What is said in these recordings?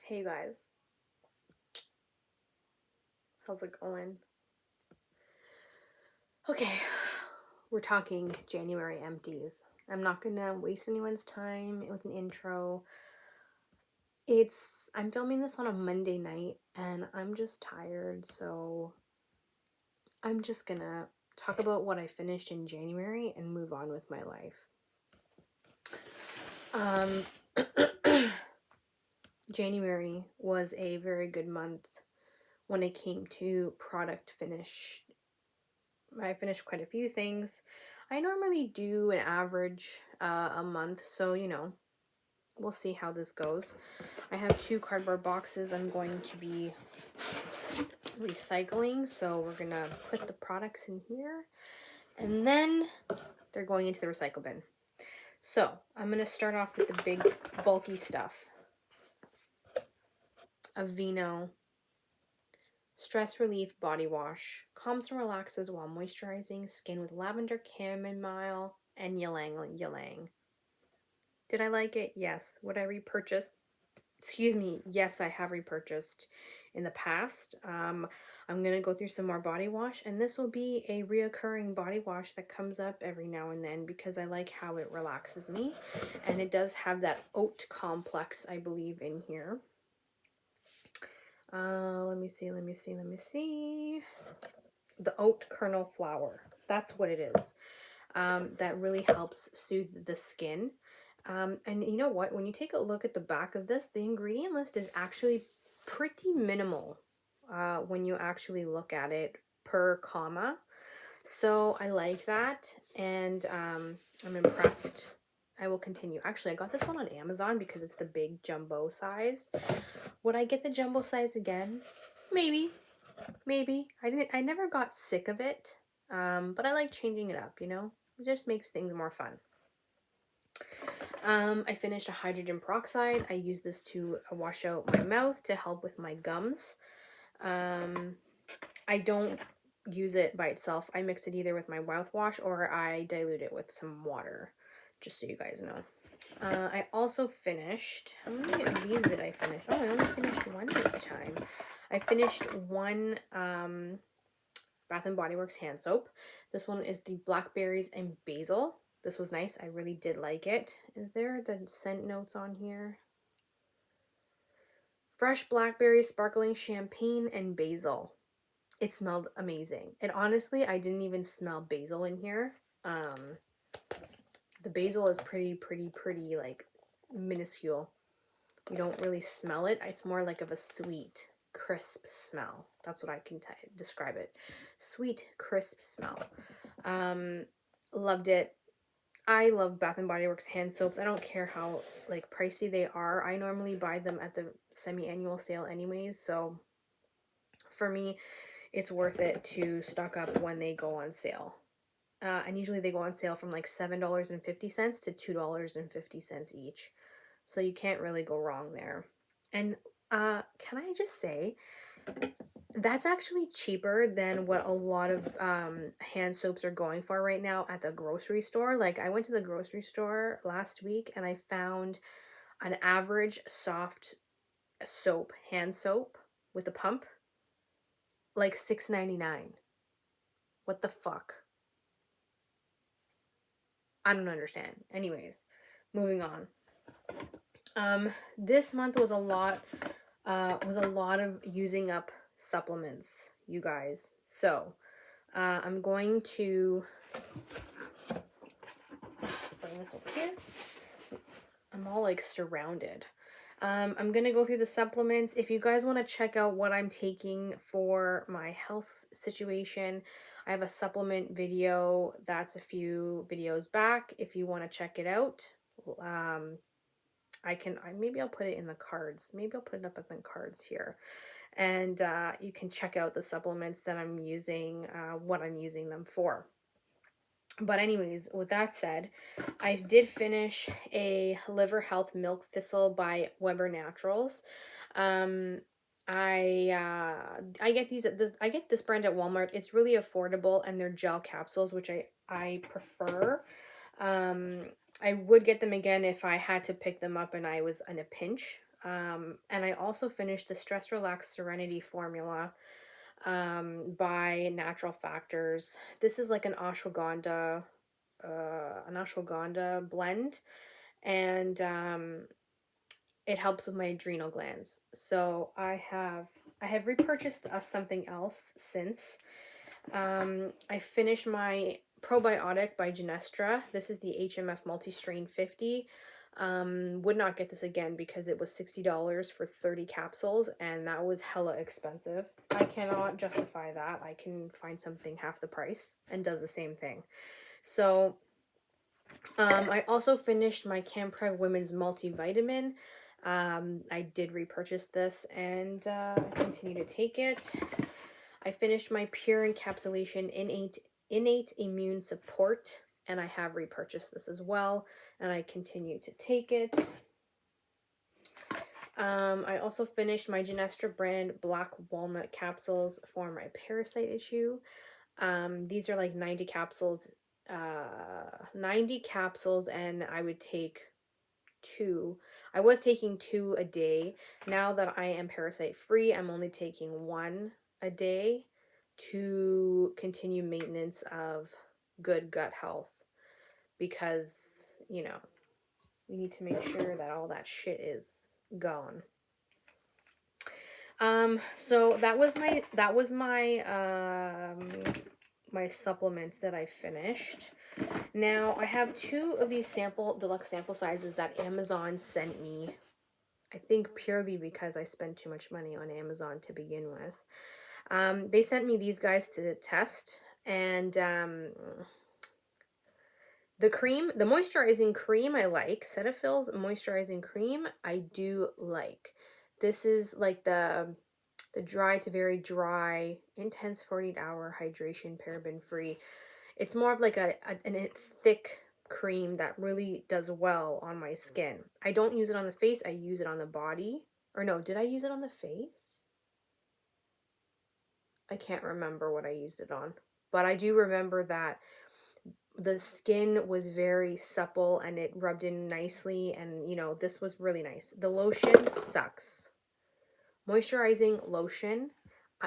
Hey guys, how's it going? Okay, we're talking January empties. I'm not gonna waste anyone's time with an intro. I'm filming this on a Monday night and I'm just tired, so I'm just gonna talk about what I finished in January and move on with my life. January was a very good month when it came to product finish. I finished quite a few things. I normally do an average a month, so we'll see how this goes. I have 2 cardboard boxes I'm going to be recycling, so we're gonna put the products in here and then they're going into the recycle bin. So I'm gonna start off with the big bulky stuff. Aveeno Stress Relief Body Wash. Calms and relaxes while moisturizing skin with lavender, chamomile, and ylang ylang. Did I like it? Yes. Would I repurchase? Excuse me. Yes, I have repurchased in the past. I'm going to go through some more body wash, and this will be a reoccurring body wash that comes up every now and then because I like how it relaxes me. And it does have that oat complex, I believe, in here. Let me see. The oat kernel flour. That's what it is. That really helps soothe the skin. And you know what? When you take a look at the back of this, the ingredient list is actually pretty minimal when you actually look at it per comma. So I like that, and I'm impressed. I will continue. Actually, I got this one on Amazon because it's the big jumbo size. Would I get the jumbo size again? Maybe. I never got sick of it, but I like changing it up, It just makes things more fun. I finished a hydrogen peroxide. I use this to wash out my mouth to help with my gums. I don't use it by itself. I mix it either with my mouthwash or I dilute it with some water, just so you guys know. I also finished, how many of these did I finish? Oh, I only finished one this time. I finished one Bath & Body Works hand soap. This one is the blackberries and basil. This was nice. I really did like it. Is there the scent notes on here? Fresh blackberries, sparkling champagne, and basil. It smelled amazing. And honestly, I didn't even smell basil in here. The basil is pretty, like, minuscule. You don't really smell it. It's more like of a sweet, crisp smell. That's what I can describe it. Sweet, crisp smell. Loved it. I love Bath & Body Works hand soaps. I don't care how like pricey they are. I normally buy them at the semi-annual sale anyways, so for me it's worth it to stock up when they go on sale. And usually they go on sale from like $7.50 to $2.50 each. So you can't really go wrong there. And can I just say, that's actually cheaper than what a lot of hand soaps are going for right now at the grocery store. Like, I went to the grocery store last week and I found an average soft soap, hand soap with a pump, like $6.99. What the fuck? I don't understand. Anyways, moving on. This month was a lot of using up supplements, you guys. So I'm going to bring this over here. I'm all like surrounded. I'm gonna go through the supplements. If you guys want to check out what I'm taking for my health situation, I have a supplement video that's a few videos back. If you want to check it out, maybe I'll put it in the cards. Maybe I'll put it up in the cards here. And you can check out the supplements that I'm using, what I'm using them for. But anyways, with that said, I did finish a liver health milk thistle by Weber Naturals. I get these I get this brand at Walmart. It's really affordable, and they're gel capsules, which I prefer. I would get them again if I had to pick them up and I was in a pinch. And I also finished the Stress Relax Serenity formula by Natural Factors. This is like an ashwagandha blend, and it helps with my adrenal glands. So I have repurchased something else since. I finished my probiotic by Genestra. This is the HMF Multistrain 50. Would not get this again because it was $60 for 30 capsules, and that was hella expensive. I cannot justify that. I can find something half the price and does the same thing. So I also finished my Campreg Women's Multivitamin. I did repurchase this and continue to take it. I finished my Pure Encapsulation Innate Immune Support, and I have repurchased this as well, and I continue to take it. I also finished my Genestra brand Black Walnut capsules for my parasite issue. These are like 90 capsules, and I would take 2. I was taking 2 a day. Now that I am parasite free, I'm only taking 1 a day to continue maintenance of good gut health, because, we need to make sure that all that shit is gone. So that was my supplements that I finished. Now I have 2 of these deluxe sample sizes that Amazon sent me. I think purely because I spent too much money on Amazon to begin with. They sent me these guys to test, and the moisturizing cream I like. Cetaphil's moisturizing cream I do like. This is like the dry to very dry, intense 48-hour hydration, paraben free. It's more of like a thick cream that really does well on my skin. I don't use it on the face, I use it on the body. Or no, did I use it on the face? I can't remember what I used it on. But I do remember that the skin was very supple and it rubbed in nicely, and this was really nice. The lotion sucks. Moisturizing lotion,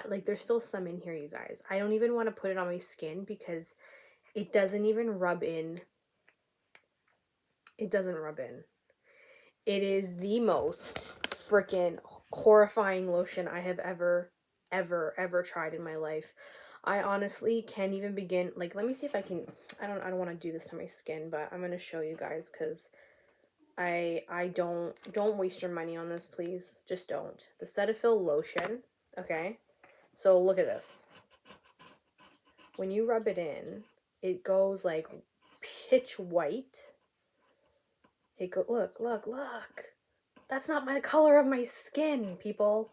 like there's still some in here, you guys. I don't even want to put it on my skin because it doesn't even rub in. It doesn't rub in. It is the most freaking horrifying lotion I have ever tried in my life. I honestly can't even begin. Like, let me see if I can. I don't want to do this to my skin, but I'm going to show you guys because I don't waste your money on this, please. Just don't. The Cetaphil lotion, okay? So look at this. When you rub it in, it goes like pitch white. Look. That's not my color of my skin, people.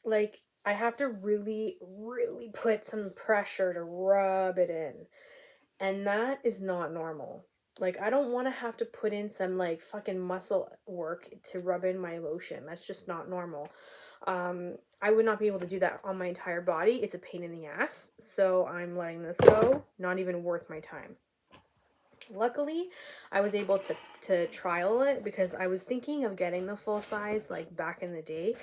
Like, I have to really, really put some pressure to rub it in. And that is not normal. Like, I don't want to have to put in some, like, fucking muscle work to rub in my lotion. That's just not normal. I would not be able to do that on my entire body. It's a pain in the ass. So I'm letting this go. Not even worth my time. Luckily, I was able to trial it because I was thinking of getting the full size, like, back in the day.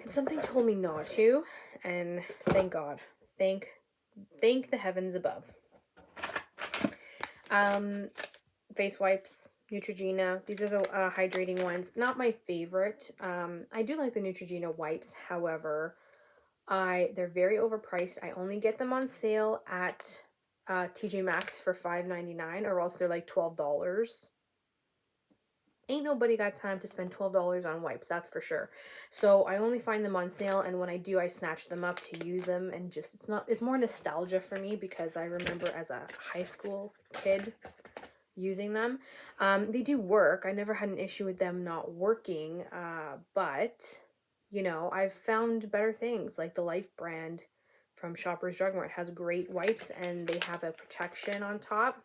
And something told me not to. And thank God. Thank the heavens above. Face wipes, Neutrogena. These are the hydrating ones. Not my favorite. I do like the Neutrogena wipes. However, they're very overpriced. I only get them on sale at TJ Maxx for $5.99, or else they're like $12. Ain't nobody got time to spend $12 on wipes, that's for sure. So I only find them on sale, and when I do, I snatch them up to use them, and just it's more nostalgia for me because I remember as a high school kid using them. They do work. I never had an issue with them not working, but I've found better things, like the Life brand from Shoppers Drug Mart has great wipes, and they have a protection on top.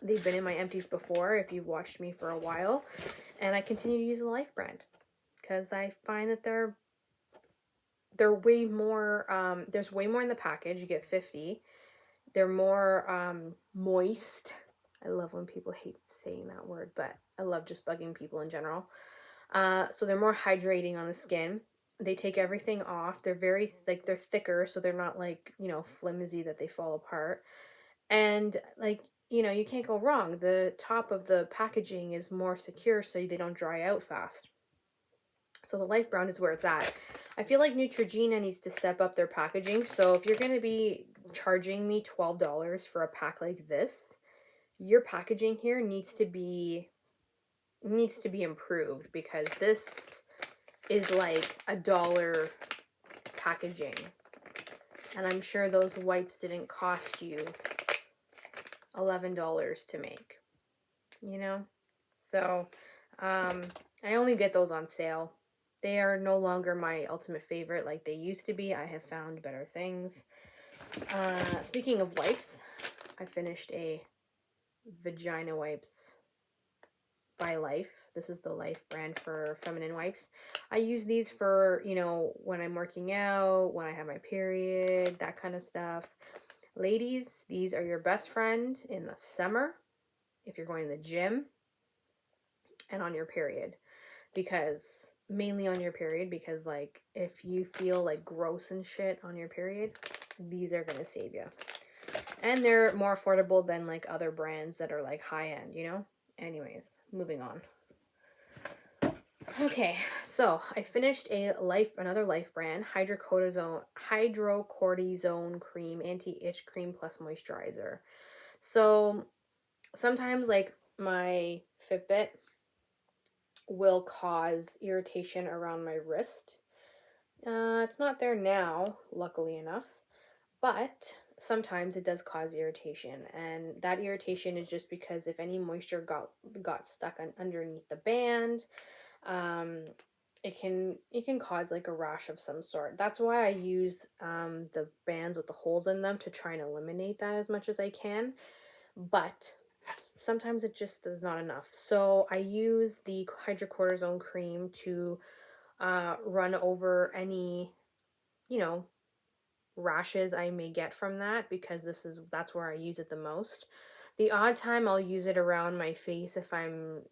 They've been in my Empties before, if you've watched me for a while, and I continue to use the Life brand because I find that they're way more, there's way more in the package. You get 50. They're more moist. I love when people hate saying that word, but I love just bugging people in general. So they're more hydrating on the skin. They take everything off. They're very, like, they're thicker, so they're not like, you know, flimsy that they fall apart. And like, you know, you can't go wrong. The top of the packaging is more secure so they don't dry out fast. So the light brown is where it's at. I feel like Neutrogena needs to step up their packaging. So if you're going to be charging me $12 for a pack like this, your packaging here needs to be improved, because this is like $1 packaging. And I'm sure those wipes didn't cost you $11 to make, you know? So, I only get those on sale. They are no longer my ultimate favorite like they used to be. I have found better things. Speaking of wipes, I finished a vagina wipes by Life. This is the Life brand for feminine wipes. I use these for, you know, when I'm working out, when I have my period, that kind of stuff. Ladies, these are your best friend in the summer if you're going to the gym and on your period. Because mainly on your period, because like if you feel like gross and shit on your period, these are gonna save you. And they're more affordable than like other brands that are like high end, you know? Anyways, moving on. Okay, so I finished another Life brand hydrocortisone cream, anti-itch cream plus moisturizer. So sometimes like my Fitbit will cause irritation around my wrist. It's not there now, luckily enough, but sometimes it does cause irritation, and that irritation is just because if any moisture got stuck underneath the band, um, it can cause like a rash of some sort. That's why I use the bands with the holes in them to try and eliminate that as much as I can, but sometimes it just is not enough. So I use the hydrocortisone cream to run over any, you know, rashes I may get from that, because that's where I use it the most. The odd time I'll use it around my face if I'm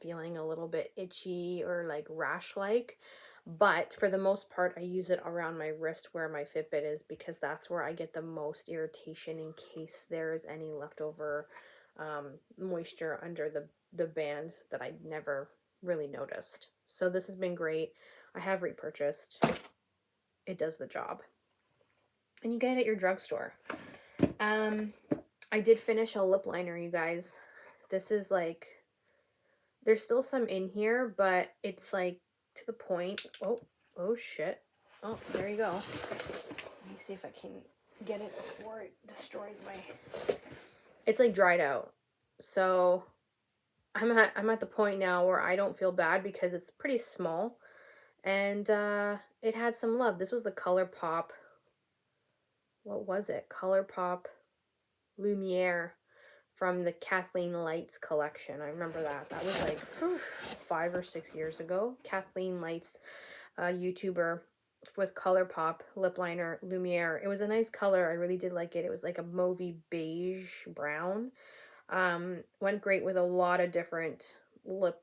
feeling a little bit itchy or like rash like. But for the most part, I use it around my wrist where my Fitbit is, because that's where I get the most irritation in case there is any leftover moisture under the band that I never really noticed. So this has been great. I have repurchased. It does the job. And you get it at your drugstore. I did finish a lip liner, you guys. This is like, there's still some in here, but it's like to the point. Oh shit. Oh, there you go. Let me see if I can get it before it destroys my... It's like dried out. So I'm at the point now where I don't feel bad because it's pretty small, and it had some love. This was the ColourPop. What was it? ColourPop Lumiere from the Kathleen Lights collection. I remember that. That was like 5 or 6 years ago. Kathleen Lights, YouTuber with ColourPop lip liner Lumiere. It was a nice color. I really did like it. It was like a mauvey beige brown. Went great with a lot of different liquid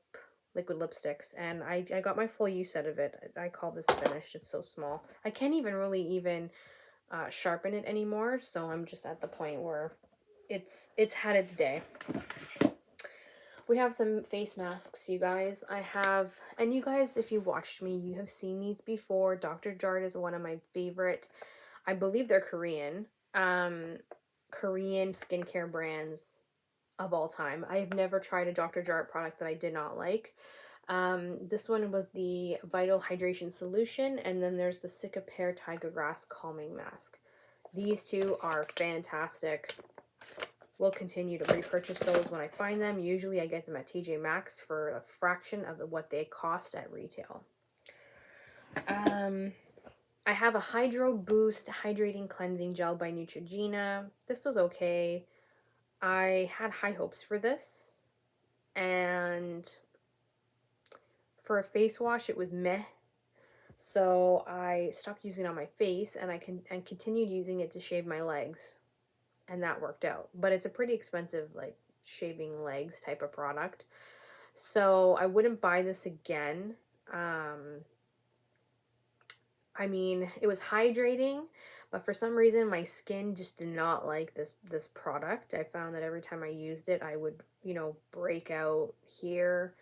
lipsticks, and I got my full use out of it. I call this finished. It's so small. I can't even really sharpen it anymore, so I'm just at the point where it's had its day. We have some face masks, you guys. And you guys, if you've watched me, you have seen these before. Dr. Jart is one of my favorite, I believe they're Korean skincare brands of all time. I have never tried a Dr. Jart product that I did not like. This one was the Vital Hydration Solution, and then there's the Cicapair Tiger Grass Calming Mask. These two are fantastic. We'll continue to repurchase those when I find them. Usually I get them at TJ Maxx for a fraction of what they cost at retail. I have a Hydro Boost Hydrating Cleansing Gel by Neutrogena. This was okay. I had high hopes for this, and for a face wash it was meh. So I stopped using it on my face, and I continued using it to shave my legs, and that worked out. But it's a pretty expensive, like, shaving legs type of product. So I wouldn't buy this again. Um, I mean, it was hydrating, but for some reason my skin just did not like this product. I found that every time I used it, I would, break out here,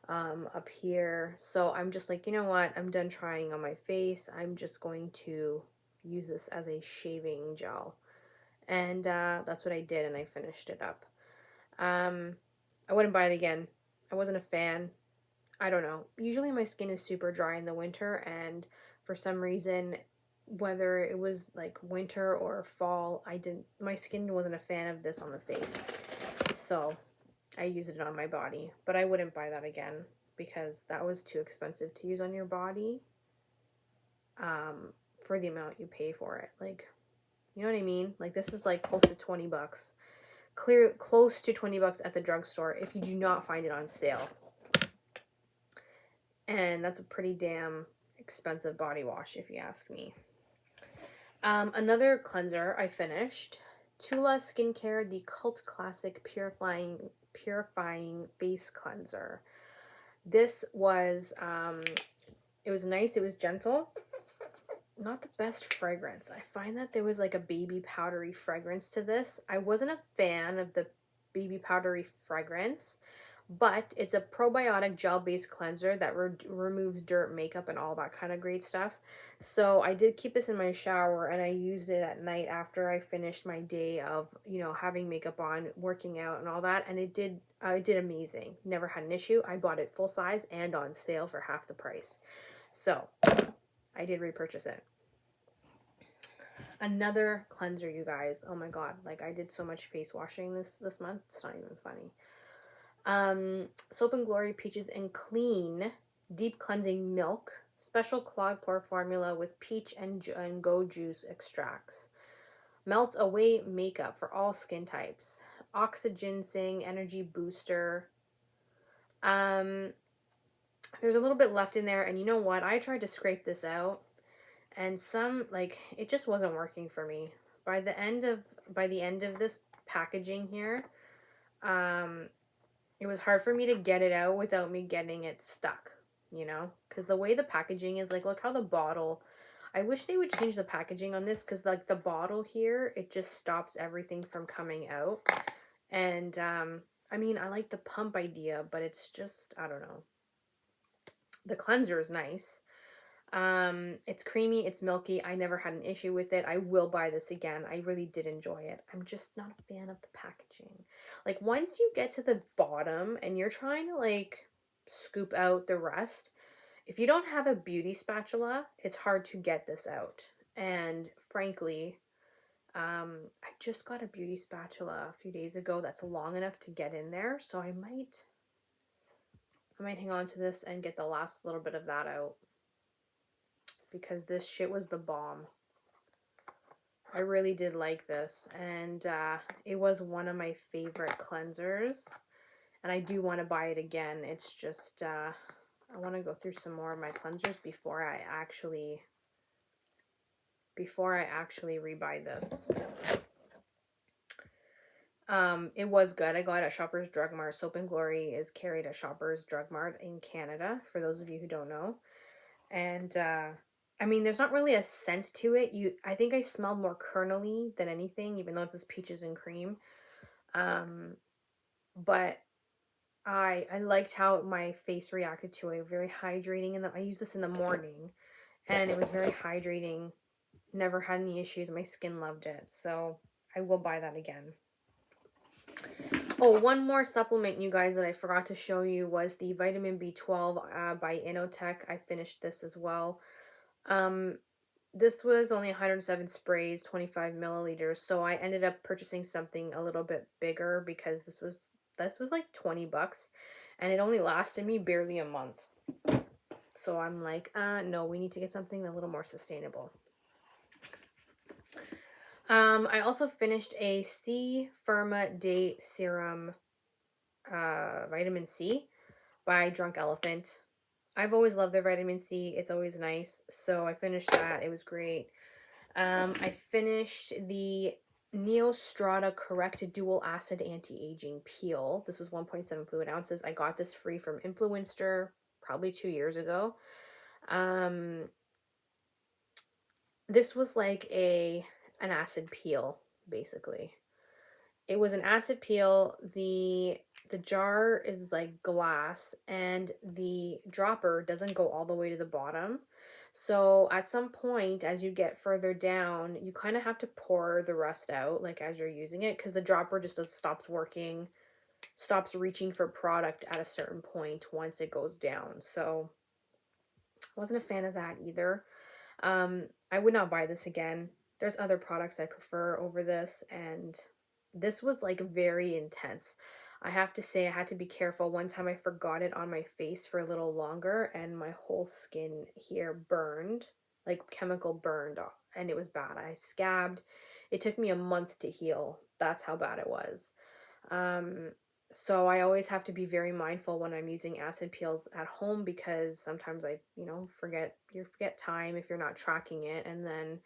up here. So I'm just like, you know what? I'm done trying on my face. I'm just going to use this as a shaving gel. And that's what I did, and I finished it up. Um, I wouldn't buy it again. I wasn't a fan. I don't know. Usually my skin is super dry in the winter, and for some reason, whether it was like winter or fall, my skin wasn't a fan of this on the face. So I used it on my body, but I wouldn't buy that again because that was too expensive to use on your body, for the amount you pay for it. Like, you know what I mean? Like, this is like close to 20 bucks. Close to 20 bucks at the drugstore if you do not find it on sale. And that's a pretty damn expensive body wash if you ask me. Another cleanser I finished. Tula Skincare, the cult classic purifying face cleanser. This was, it was nice. It was gentle. Not the best fragrance. I find that there was like a baby powdery fragrance to this. I wasn't a fan of the baby powdery fragrance, but it's a probiotic gel-based cleanser that removes dirt, makeup, and all that kind of great stuff. So I did keep this in my shower, and I used it at night after I finished my day of, having makeup on, working out, and all that. And it did amazing. Never had an issue. I bought it full size and on sale for half the price. So I did repurchase it. Another cleanser, you guys. Oh my god, like I did so much face washing this month. It's not even funny. Soap and Glory Peaches and Clean Deep Cleansing Milk, special clog pore formula with peach and go juice extracts. Melts away makeup for all skin types. Oxygencing energy booster. There's a little bit left in there, and you know what? I tried to scrape this out, and it just wasn't working for me. By the end of this packaging here, it was hard for me to get it out without me getting it stuck, because the way the packaging is, like, look how the bottle, I wish they would change the packaging on this, because like the bottle here, it just stops everything from coming out. And I mean, I like the pump idea, but it's just, I don't know. The cleanser is nice. It's creamy, it's milky. I never had an issue with it. I will buy this again. I really did enjoy it. I'm just not a fan of the packaging. Like, once you get to the bottom and you're trying to like scoop out the rest, if you don't have a beauty spatula, it's hard to get this out. And frankly, I just got a beauty spatula a few days ago that's long enough to get in there, so I might hang on to this and get the last little bit of that out, because this shit was the bomb. I really did like this, and it was one of my favorite cleansers, and I do want to buy it again. It's just, I want to go through some more of my cleansers before I actually rebuy this. It was good. I got it at Shoppers Drug Mart. Soap and Glory is carried at Shoppers Drug Mart in Canada, for those of you who don't know. And I mean, there's not really a scent to it. I think I smelled more kernely than anything, even though it's just peaches and cream. But I liked how my face reacted to it. Very hydrating, and I used this in the morning, and it was very hydrating. Never had any issues. My skin loved it, so I will buy that again. Oh, one more supplement, you guys, that I forgot to show you was the vitamin B12 by Inotech. I finished this as well. This was only 107 sprays, 25 milliliters, so I ended up purchasing something a little bit bigger because this was like 20 bucks, and it only lasted me barely a month. So I'm like, no, we need to get something a little more sustainable. I also finished a C Firma Day Serum Vitamin C by Drunk Elephant. I've always loved their vitamin C. It's always nice. So I finished that. It was great. I finished the Neostrata Correct Dual Acid Anti-Aging Peel. This was 1.7 fluid ounces. I got this free from Influenster probably 2 years ago. Um, this was like an acid peel, basically. It was an acid peel. The jar is like glass and the dropper doesn't go all the way to the bottom. So at some point as you get further down, you kind of have to pour the rest out like as you're using it, because the dropper just stops working, stops reaching for product at a certain point once it goes down. So I wasn't a fan of that either. I would not buy this again. There's other products I prefer over this, and this was like very intense. I have to say, I had to be careful. One time I forgot it on my face for a little longer, and my whole skin here burned, like chemical burned off, and it was bad. I scabbed. It took me a month to heal. That's how bad it was. Um, so I always have to be very mindful when I'm using acid peels at home, because sometimes I, forget time if you're not tracking it, and then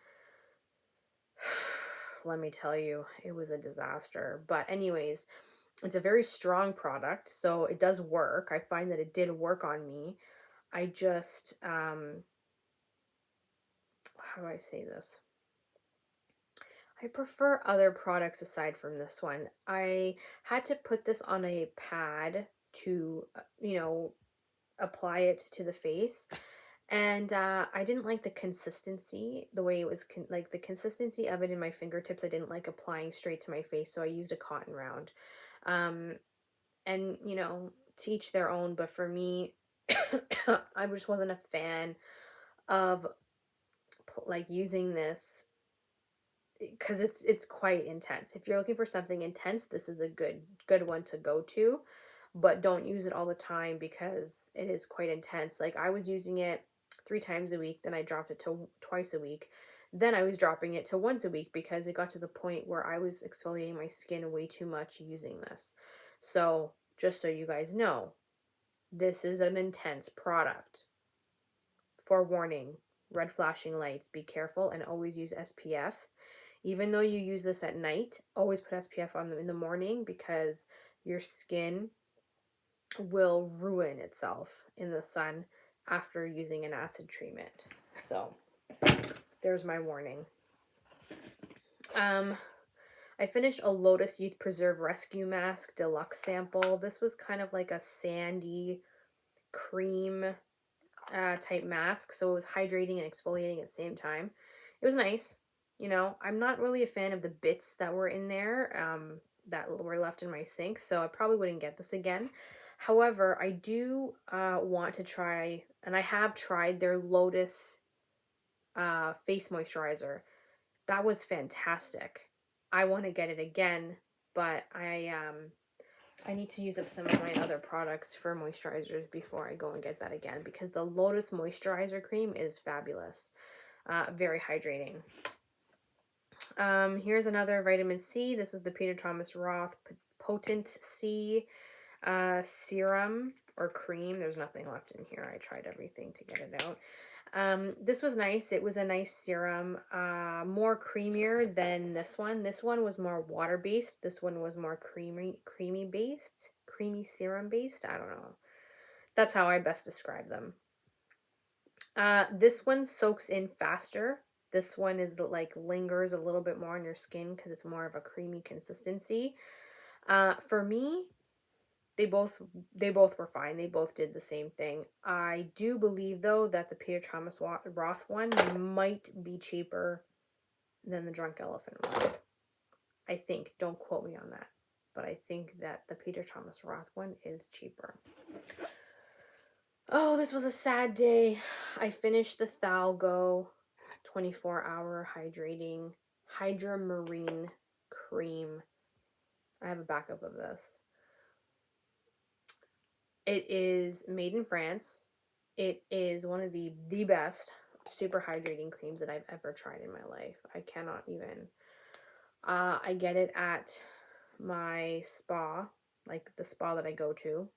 let me tell you, it was a disaster. But anyways, it's a very strong product, so it does work. I find that it did work on me. I just how do I say this? I prefer other products aside from this one. I had to put this on a pad to, apply it to the face. And I didn't like the consistency, the way it was, like the consistency of it in my fingertips. I didn't like applying straight to my face, so I used a cotton round. Um, and, to each their own, but for me, I just wasn't a fan of like using this, because it's quite intense. If you're looking for something intense, this is a good one to go to, but don't use it all the time because it is quite intense. Like I was using it 3 times a week, then I dropped it to twice a week. Then I was dropping it to once a week because it got to the point where I was exfoliating my skin way too much using this. So, just so you guys know, this is an intense product. Forewarning, red flashing lights, be careful and always use SPF. Even though you use this at night, always put SPF on them in the morning, because your skin will ruin itself in the sun after using an acid treatment. So there's my warning. I finished a Lotus Youth Preserve Rescue Mask Deluxe sample. This was kind of like a sandy cream type mask, so it was hydrating and exfoliating at the same time. It was nice. I'm not really a fan of the bits that were in there, that were left in my sink, so I probably wouldn't get this again. However, I do want to try, and I have tried their Lotus face moisturizer. That was fantastic. I want to get it again, but I need to use up some of my other products for moisturizers before I go and get that again, because the Lotus moisturizer cream is fabulous. Very hydrating. Here's another vitamin C. This is the Peter Thomas Roth Potent C serum or cream. There's nothing left in here. I tried everything to get it out. This was nice. It was a nice serum, more creamier than this one. This one was more water based. This one was more creamy based, creamy serum based. I don't know. That's how I best describe them. This one soaks in faster. This one is like lingers a little bit more on your skin because it's more of a creamy consistency. For me, they both were fine. They both did the same thing. I do believe though that the Peter Thomas Roth one might be cheaper than the Drunk Elephant one. I think. Don't quote me on that. But I think that the Peter Thomas Roth one is cheaper. Oh, this was a sad day. I finished the Thalgo 24-hour hydrating Hydramarine cream. I have a backup of this. It is made in France. It is one of the best super hydrating creams that I've ever tried in my life. I cannot even. I get it at my spa, like the spa that I go to.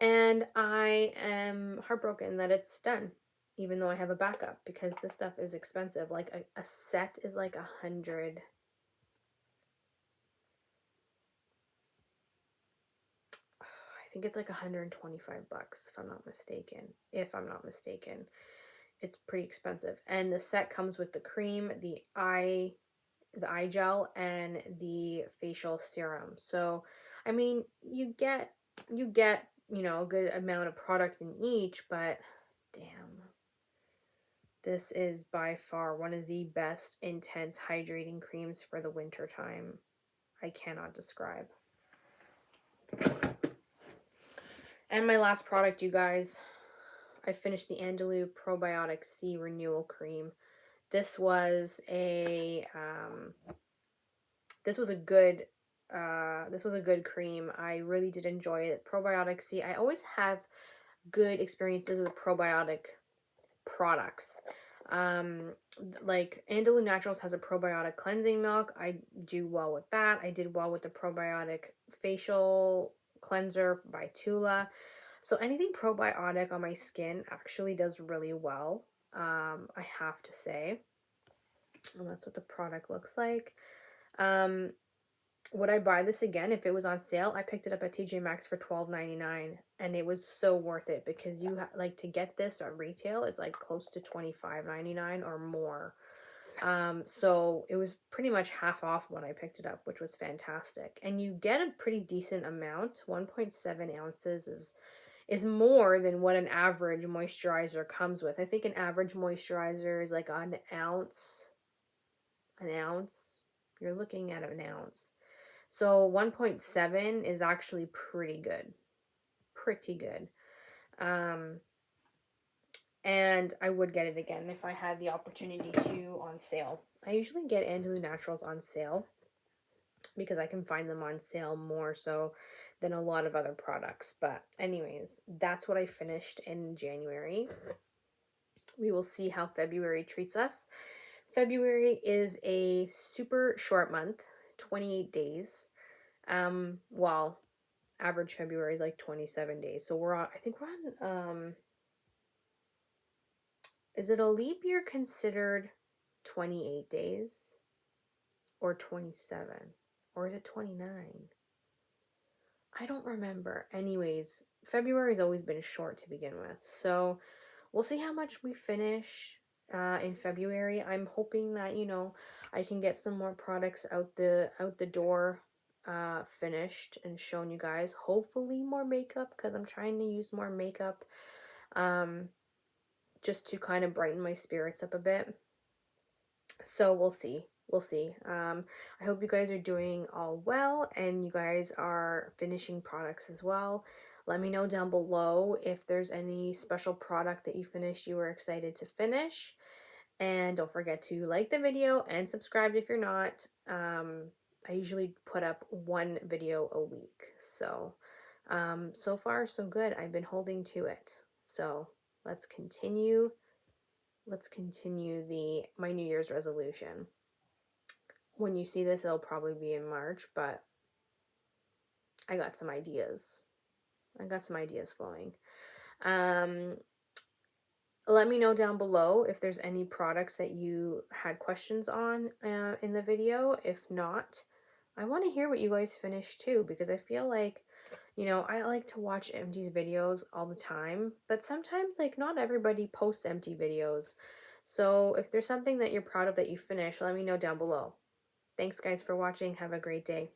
And I am heartbroken that it's done. even though I have a backup, because this stuff is expensive. Like a set is like 100. I think it's like 125 bucks if I'm not mistaken. If I'm not mistaken. It's pretty expensive. And the set comes with the cream, the eye gel, and the facial serum. So, I mean, you get, you know, a good amount of product in each, but damn. This is by far one of the best intense hydrating creams for the winter time. I cannot describe. And my last product, you guys, I finished the Andalou Probiotic C Renewal Cream. This was a this was a good cream. I really did enjoy it. Probiotic C. I always have good experiences with probiotic products. Like Andalou Naturals has a probiotic cleansing milk. I do well with that. I did well with the probiotic facial cleanser by Tula. So anything probiotic on my skin actually does really well. I have to say. And that's what the product looks like. Would I buy this again if it was on sale? I picked it up at TJ Maxx for $12.99, and it was so worth it because like to get this at retail, it's like close to $25.99 or more. So it was pretty much half off when I picked it up, which was fantastic. And you get a pretty decent amount. 1.7 ounces is more than what an average moisturizer comes with. I think an average moisturizer is like an ounce. An ounce. You're looking at an ounce. So 1.7 is actually pretty good. Pretty good. And I would get it again if I had the opportunity to on sale. I usually get Andalou Naturals on sale because I can find them on sale more so than a lot of other products. But anyways, that's what I finished in January. We will see how February treats us. February is a super short month, 28 days. Well, average February is like 27 days. So we're on, I think we're on, is it a leap year considered 28 days? Or 27? Or is it 29? I don't remember. Anyways, February's always been short to begin with. So we'll see how much we finish in February. I'm hoping that, you know, I can get some more products out the door finished and shown you guys. Hopefully more makeup, because I'm trying to use more makeup just to kind of brighten my spirits up a bit. So we'll see. We'll see. I hope you guys are doing all well and you guys are finishing products as well. Let me know down below if there's any special product that you finished you were excited to finish. And don't forget to like the video and subscribe if you're not. I usually put up one video a week. So, so far so good. I've been holding to it. So let's continue. Let's continue my New Year's resolution. When you see this, it'll probably be in March, but I got some ideas. I got some ideas flowing. Let me know down below if there's any products that you had questions on in the video. If not, I want to hear what you guys finish too, because I feel like, you know, I like to watch Empties videos all the time, but sometimes like not everybody posts empty videos. So if there's something that you're proud of that you finish, let me know down below. Thanks guys for watching. Have a great day.